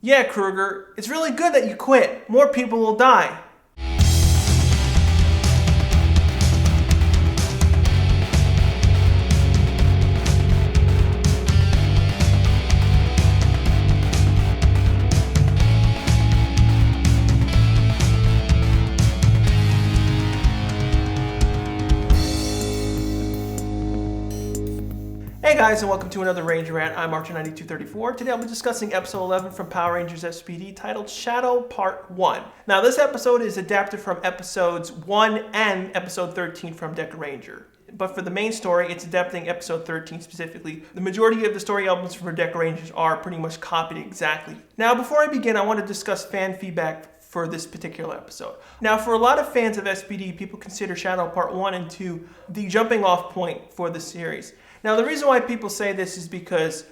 Yeah, Krueger, it's really good that you quit. More people will die. Hey guys, and welcome to another Ranger Rant. I'm Archer9234. Today I'll be discussing episode 11 from Power Rangers s.p.d. titled Shadow Part 1. Now this episode is adapted from episodes 1 and episode 13 from Deca Ranger. But for the main story, it's adapting episode 13 specifically. The majority of the story elements for Deca Rangers are pretty much copied exactly. Now before I begin, I want to discuss fan feedback for this particular episode. Now for a lot of fans of s.p.d, people consider Shadow Part 1 and 2 the jumping off point for the series. Now the reason why people say this is because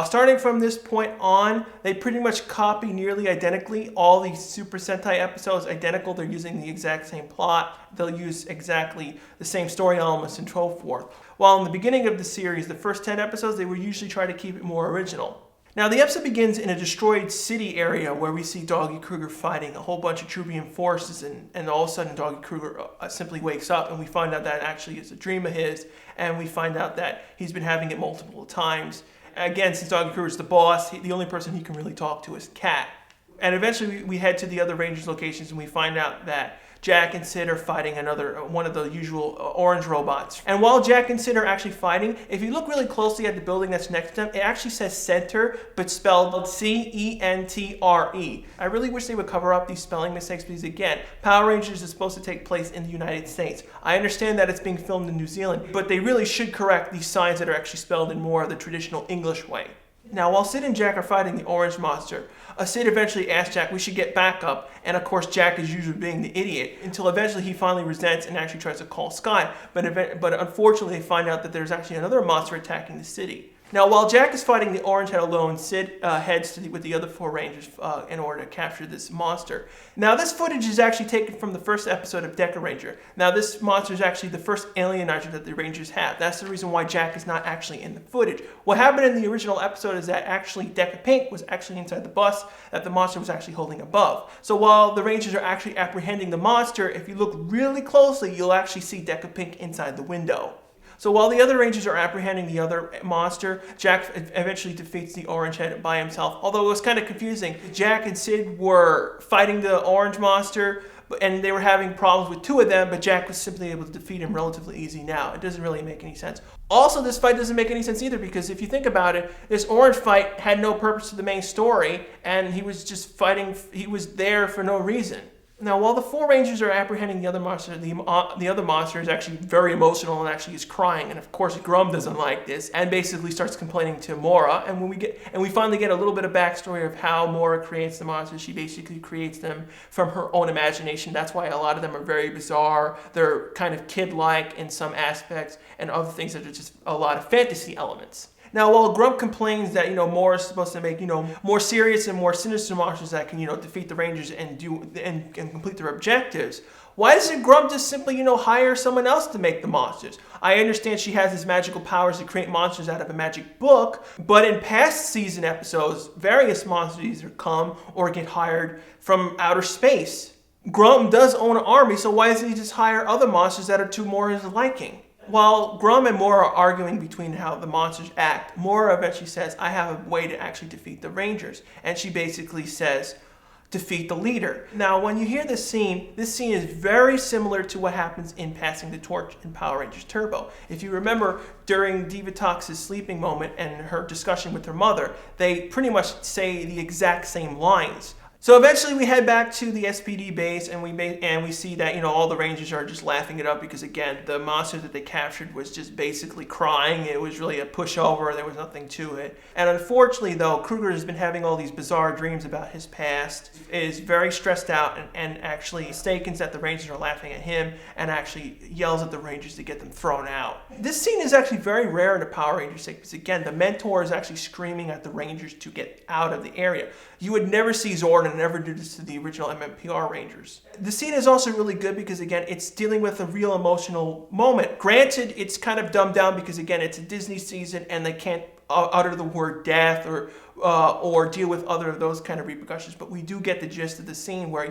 starting from this point on, they pretty much copy nearly identically all these Super Sentai episodes identical. They're using the exact same plot. They'll use exactly the same story elements and so forth. While in the beginning of the series, the first 10 episodes, they would usually try to keep it more original. Now the episode begins in a destroyed city area where we see Doggy Krueger fighting a whole bunch of Trubian forces, and all of a sudden Doggy Krueger simply wakes up and we find out that actually is a dream of his, and we find out that he's been having it multiple times. Again, since Doggy Krueger's the boss, the only person he can really talk to is Cat. And eventually we head to the other Rangers locations and we find out that Jack and Sid are fighting one of the usual orange robots. And while Jack and Sid are actually fighting, if you look really closely at the building that's next to them, it actually says center, but spelled C-E-N-T-R-E. I really wish they would cover up these spelling mistakes because, again, Power Rangers is supposed to take place in the United States. I understand that it's being filmed in New Zealand, but they really should correct these signs that are actually spelled in more of the traditional English way. Now, while Sid and Jack are fighting the orange monster, Sid eventually asks Jack, we should get back up, and of course Jack is usually being the idiot, until eventually he finally resents and actually tries to call Sky, but unfortunately they find out that there's actually another monster attacking the city. Now, while Jack is fighting the orange head alone, Sid heads with the other four Rangers in order to capture this monster. Now, this footage is actually taken from the first episode of Deca Ranger. Now, this monster is actually the first alienizer that the Rangers have. That's the reason why Jack is not actually in the footage. What happened in the original episode is that actually Deca Pink was actually inside the bus that the monster was actually holding above. So while the Rangers are actually apprehending the monster, if you look really closely, you'll actually see Deca Pink inside the window. So while the other Rangers are apprehending the other monster, Jack eventually defeats the orange head by himself. Although it was kind of confusing. Jack and Sid were fighting the orange monster, and they were having problems with two of them, but Jack was simply able to defeat him relatively easy now. It doesn't really make any sense. Also, this fight doesn't make any sense either, because if you think about it, this orange fight had no purpose to the main story, and he was just fighting, he was there for no reason. Now, while the four Rangers are apprehending the other monster, the other monster is actually very emotional and actually is crying. And of course, Grum doesn't like this and basically starts complaining to Mora. And we finally get a little bit of backstory of how Mora creates the monsters. She basically creates them from her own imagination. That's why a lot of them are very bizarre. They're kind of kid-like in some aspects, and other things that are just a lot of fantasy elements. Now, while Grum complains that, Mora is supposed to make, more serious and more sinister monsters that can, defeat the Rangers and complete their objectives, why doesn't Grum just simply, hire someone else to make the monsters? I understand she has these magical powers to create monsters out of a magic book, but in past season episodes, various monsters either come or get hired from outer space. Grum does own an army, so why doesn't he just hire other monsters that are to Mora's liking? While Grum and Mora are arguing between how the monsters act, Mora eventually says, I have a way to actually defeat the Rangers. And she basically says, defeat the leader. Now, when you hear this scene is very similar to what happens in Passing the Torch in Power Rangers Turbo. If you remember, during Divatox's sleeping moment and her discussion with her mother, they pretty much say the exact same lines. So eventually we head back to the s.p.d base, and we see that all the Rangers are just laughing it up because, again, the monster that they captured was just basically crying. It was really a pushover. There was nothing to it. And unfortunately, though, Krueger has been having all these bizarre dreams about his past, is very stressed out, and actually mistakes that the Rangers are laughing at him, and actually yells at the Rangers to get them thrown out. This scene is actually very rare in a Power Rangers because, again, the mentor is actually screaming at the Rangers to get out of the area. You would never see Zordon and never do this to the original MMPR Rangers. The scene is also really good because, again, it's dealing with a real emotional moment. Granted, it's kind of dumbed down because, again, it's a Disney season and they can't utter the word death or deal with other of those kind of repercussions, but we do get the gist of the scene where,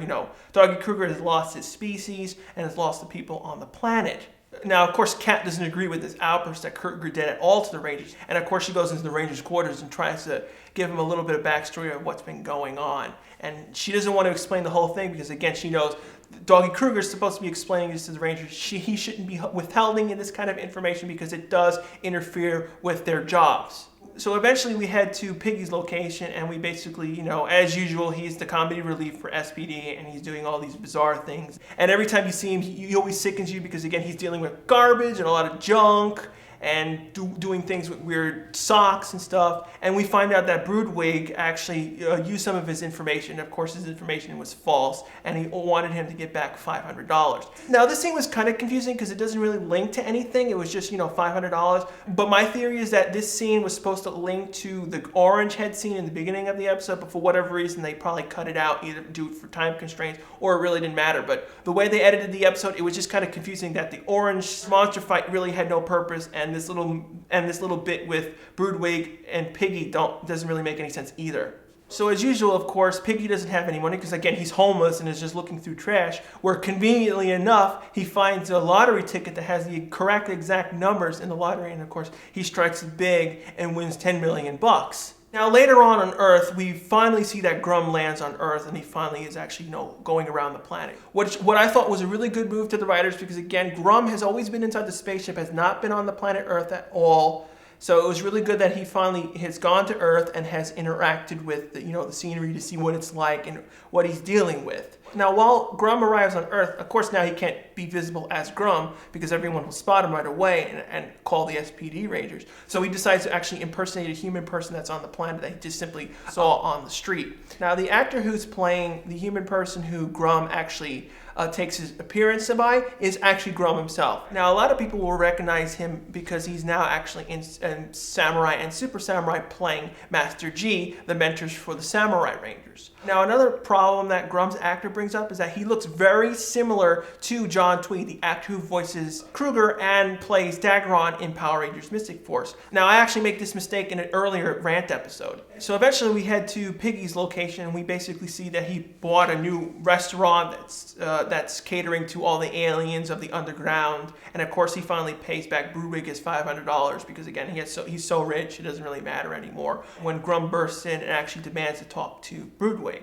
Doggy Krueger has lost his species and has lost the people on the planet. Now, of course, Kat doesn't agree with this outburst that Krueger did at all to the Rangers, and of course she goes into the Rangers' quarters and tries to give him a little bit of backstory of what's been going on. And she doesn't want to explain the whole thing because, again, she knows Doggy Krueger is supposed to be explaining this to the Rangers. He shouldn't be withholding this kind of information because it does interfere with their jobs. So eventually we head to Piggy's location, and we basically, as usual, he's the comedy relief for SPD, and he's doing all these bizarre things. And every time you see him, he always sickens you because, again, he's dealing with garbage and a lot of junk and doing things with weird socks and stuff. And we find out that Broodwing actually used some of his information. Of course, his information was false, and he wanted him to get back $500. Now, this scene was kind of confusing because it doesn't really link to anything. It was just, $500. But my theory is that this scene was supposed to link to the orange head scene in the beginning of the episode, but for whatever reason, they probably cut it out, either due for time constraints or it really didn't matter. But the way they edited the episode, it was just kind of confusing that the orange monster fight really had no purpose, and this little bit with Broodwing and Piggy doesn't really make any sense either. So as usual, of course, Piggy doesn't have any money because, again, he's homeless and is just looking through trash, where conveniently enough, he finds a lottery ticket that has the correct exact numbers in the lottery, and of course, he strikes it big and wins 10 million bucks. Now, later on Earth, we finally see that Grum lands on Earth, and he finally is actually, going around the planet. What I thought was a really good move to the writers, because, again, Grum has always been inside the spaceship, has not been on the planet Earth at all. So it was really good that he finally has gone to Earth and has interacted with the scenery to see what it's like and what he's dealing with. Now, while Grum arrives on Earth, of course, now he can't be visible as Grum because everyone will spot him right away and call the SPD Rangers. So he decides to actually impersonate a human person that's on the planet that he just simply saw on the street. Now, the actor who's playing the human person who Grum actually takes his appearance by is actually Grum himself. Now, a lot of people will recognize him because he's now actually in Samurai and Super Samurai playing Master G, the mentors for the Samurai Rangers. Now, another problem that Grum's actor brings up is that he looks very similar to John Tweed, the actor who voices Krueger and plays Dagron in Power Rangers Mystic Force. Now, I actually make this mistake in an earlier Rant episode. So eventually we head to Piggy's location, and we basically see that he bought a new restaurant that's catering to all the aliens of the underground. And of course, he finally pays back Broodwing his $500 because, again, he's so rich, it doesn't really matter anymore. When Grum bursts in and actually demands to talk to Broodwing.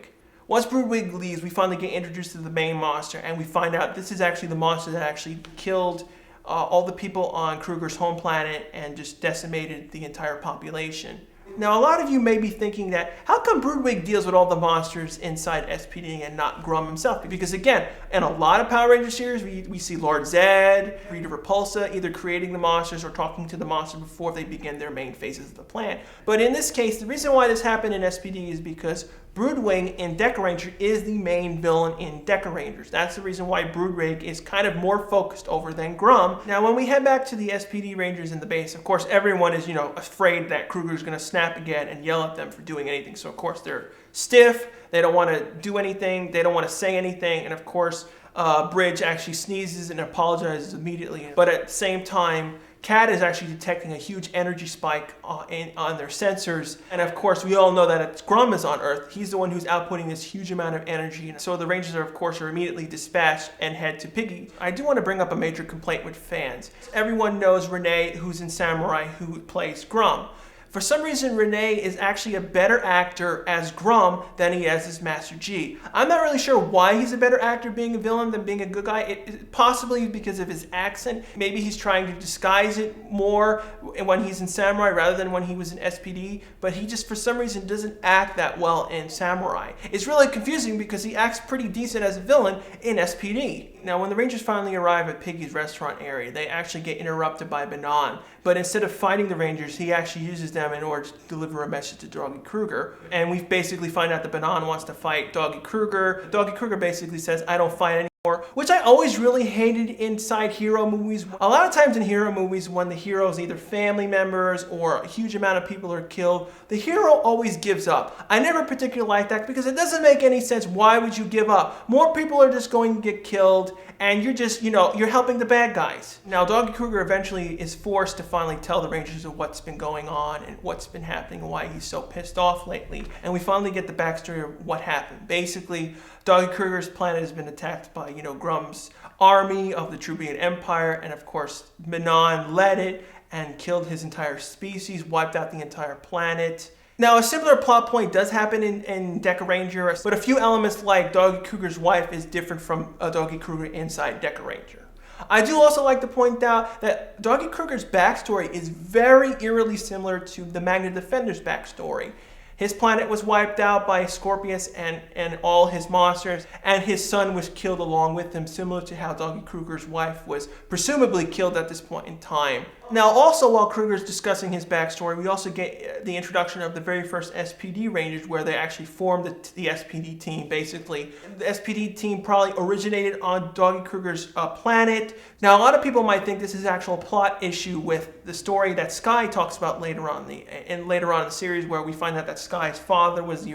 Once Broodwing leaves, we finally get introduced to the main monster, and we find out this is actually the monster that actually killed all the people on Krueger's home planet and just decimated the entire population. Now, a lot of you may be thinking that, how come Broodwing deals with all the monsters inside SPD and not Grum himself? Because, again, in a lot of Power Rangers series, we see Lord Zed, Rita Repulsa, either creating the monsters or talking to the monsters before they begin their main phases of the plan. But in this case, the reason why this happened in SPD is because Broodwing in Deca Ranger is the main villain in Deca Rangers. That's the reason why Broodwing is kind of more focused over than Grum. Now, when we head back to the SPD Rangers in the base, of course, everyone is, afraid that Krueger's going to snap again and yell at them for doing anything. So, of course, they're stiff. They don't want to do anything. They don't want to say anything. And, of course, Bridge actually sneezes and apologizes immediately. But at the same time, Kat is actually detecting a huge energy spike on their sensors. And of course, we all know that it's Grum is on Earth. He's the one who's outputting this huge amount of energy. And so the Rangers are immediately dispatched and head to Piggy. I do want to bring up a major complaint with fans. Everyone knows Renee, who's in Samurai, who plays Grum. For some reason, Renee is actually a better actor as Grum than he is as Master G. I'm not really sure why he's a better actor being a villain than being a good guy. Possibly because of his accent. Maybe he's trying to disguise it more when he's in Samurai rather than when he was in SPD. But he just, for some reason, doesn't act that well in Samurai. It's really confusing because he acts pretty decent as a villain in SPD. Now, when the Rangers finally arrive at Piggy's restaurant area, they actually get interrupted by Banan. But instead of fighting the Rangers, he actually uses them in order to deliver a message to Doggy Krueger. And we basically find out that Banan wants to fight Doggy Krueger. Doggy Krueger basically says, I don't fight any which I always really hated inside hero movies. A lot of times in hero movies, when the hero's either family members or a huge amount of people are killed, the hero always gives up. I never particularly like that because it doesn't make any sense. Why would you give up? More people are just going to get killed and you're just, you're helping the bad guys. Now, Doggy Krueger eventually is forced to finally tell the Rangers of what's been going on and what's been happening and why he's so pissed off lately. And we finally get the backstory of what happened. Basically, Doggy Krueger's planet has been attacked by, Grum's army of the Trubian Empire, and of course, Manon led it and killed his entire species, wiped out the entire planet. Now, a similar plot point does happen in Deca Ranger, but a few elements like Doggy Krueger's wife is different from Doggy Krueger inside Deca Ranger. I do also like to point out that Doggy Krueger's backstory is very eerily similar to the Magna Defender's backstory. His planet was wiped out by Scorpius and all his monsters, and his son was killed along with him, similar to how Doggy Krueger's wife was presumably killed at this point in time. Now, also while Krueger's discussing his backstory, we also get the introduction of the very first S.p.d. Rangers, where they actually formed the S.p.d. team, basically. The S.p.d. team probably originated on Doggy Krueger's planet. Now, a lot of people might think this is an actual plot issue with the story that Sky talks about later on in the series, where we find out that Sky's father was the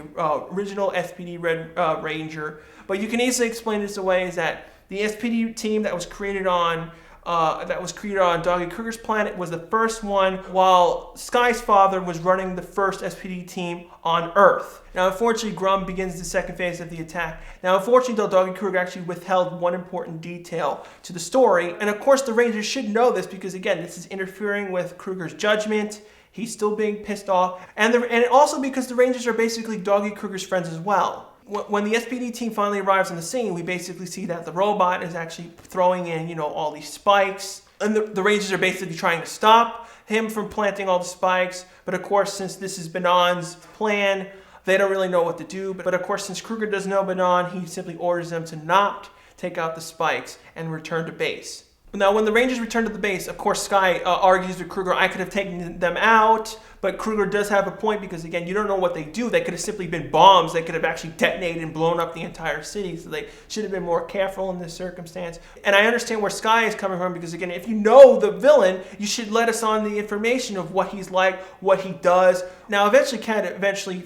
original S.p.d. Red Ranger. But you can easily explain this away as that the S.p.d. team that was created on Doggy Krueger's planet was the first one, while Sky's father was running the first S.p.d. team on Earth. Now, unfortunately, Grum begins the second phase of the attack. Now, unfortunately, though, Doggy Krueger actually withheld one important detail to the story, and of course, the Rangers should know this because, again, this is interfering with Krueger's judgment. He's still being pissed off, and also because the Rangers are basically Doggy Krueger's friends as well. When the S.p.d. team finally arrives on the scene, we basically see that the robot is actually throwing in, all these spikes. And the Rangers are basically trying to stop him from planting all the spikes. But of course, since this is Banon's plan, they don't really know what to do. But of course, since Krueger doesn't know Banon, he simply orders them to not take out the spikes and return to base. Now, when the Rangers return to the base, of course, Sky argues with Krueger, I could have taken them out, but Krueger does have a point because, again, you don't know what they do. They could have simply been bombs. They could have actually detonated and blown up the entire city, so they should have been more careful in this circumstance. And I understand where Sky is coming from because, again, if you know the villain, you should let us on the information of what he's like, what he does. Now, eventually, Kat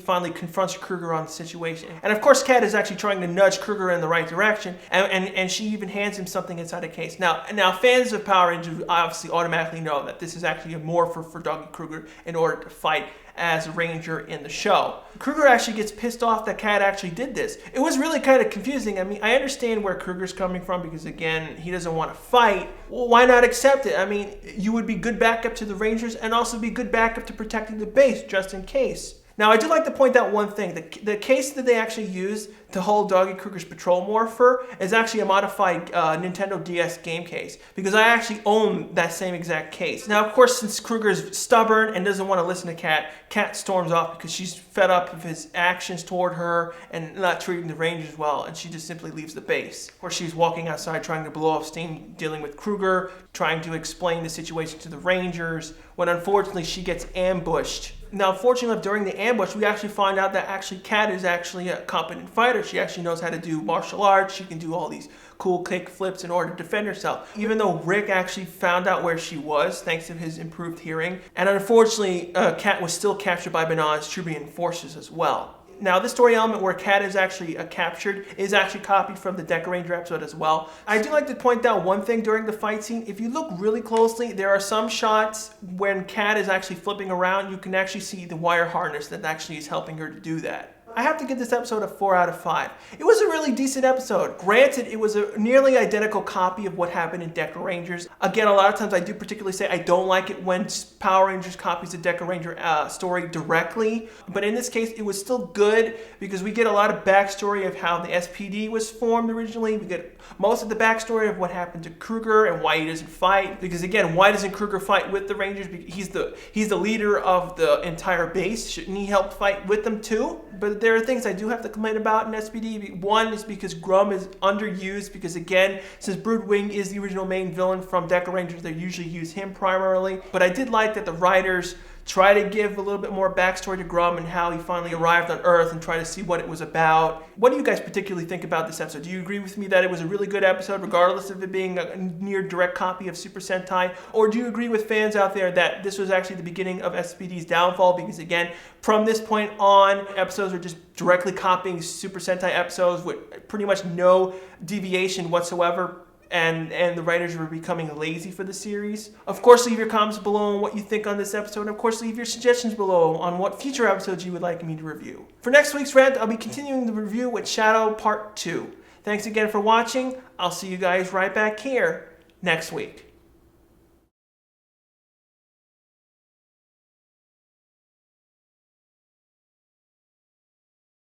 finally confronts Krueger on the situation. And, of course, Kat is actually trying to nudge Krueger in the right direction, and she even hands him something inside a case. Now, fans of Power Rangers obviously automatically know that this is actually a morpher for Doggy Krueger in order to fight as a Ranger in the show. Krueger actually gets pissed off that Kat actually did this. It was really kind of confusing. I mean, I understand where Krueger's coming from because, again, he doesn't want to fight. Well, why not accept it? I mean, you would be good backup to the Rangers and also be good backup to protecting the base just in case. Now, I do like to point out one thing. The case that they actually used to hold Doggy Krueger's Patrol Morpher is actually a modified Nintendo DS game case, because I actually own that same exact case. Now, of course, since Krueger's stubborn and doesn't want to listen to Kat storms off because she's fed up of his actions toward her and not treating the Rangers well, and she just simply leaves the base. Of course, she's walking outside trying to blow off steam, dealing with Krueger, trying to explain the situation to the Rangers, when unfortunately she gets ambushed. Now, fortunately, during the ambush, we actually find out that Kat is actually a competent fighter. She actually knows how to do martial arts. She can do all these cool kick flips in order to defend herself. Even though Rick actually found out where she was, thanks to his improved hearing. And unfortunately, Kat was still captured by Banon's Trubian forces as well. Now, this story element where Kat is actually captured is actually copied from the Deca Ranger episode as well. I do like to point out one thing during the fight scene. If you look really closely, there are some shots when Kat is actually flipping around. You can actually see the wire harness that actually is helping her to do that. I have to give this episode a 4 out of 5. It was a really decent episode. Granted, it was a nearly identical copy of what happened in Deca Rangers. Again, a lot of times I do particularly say I don't like it when Power Rangers copies a Deca Ranger story directly. But in this case, it was still good because we get a lot of backstory of how the S.p.d. was formed originally. We get most of the backstory of what happened to Krueger and why he doesn't fight. Because again, why doesn't Krueger fight with the Rangers? He's the leader of the entire base. Shouldn't he help fight with them too? But there are things I do have to complain about in S.p.d. One is because Grum is underused because, again, since Broodwing is the original main villain from Deca Rangers, they usually use him primarily. But I did like that the writers try to give a little bit more backstory to Grum and how he finally arrived on Earth and try to see what it was about. What do you guys particularly think about this episode? Do you agree with me that it was a really good episode regardless of it being a near direct copy of Super Sentai? Or do you agree with fans out there that this was actually the beginning of S.p.d's downfall? Because again, from this point on, episodes are just directly copying Super Sentai episodes with pretty much no deviation whatsoever. And the writers were becoming lazy for the series. Of course, leave your comments below on what you think on this episode. And of course, leave your suggestions below on what future episodes you would like me to review. For next week's rant, I'll be continuing the review with Shadow Part 2. Thanks again for watching. I'll see you guys right back here next week.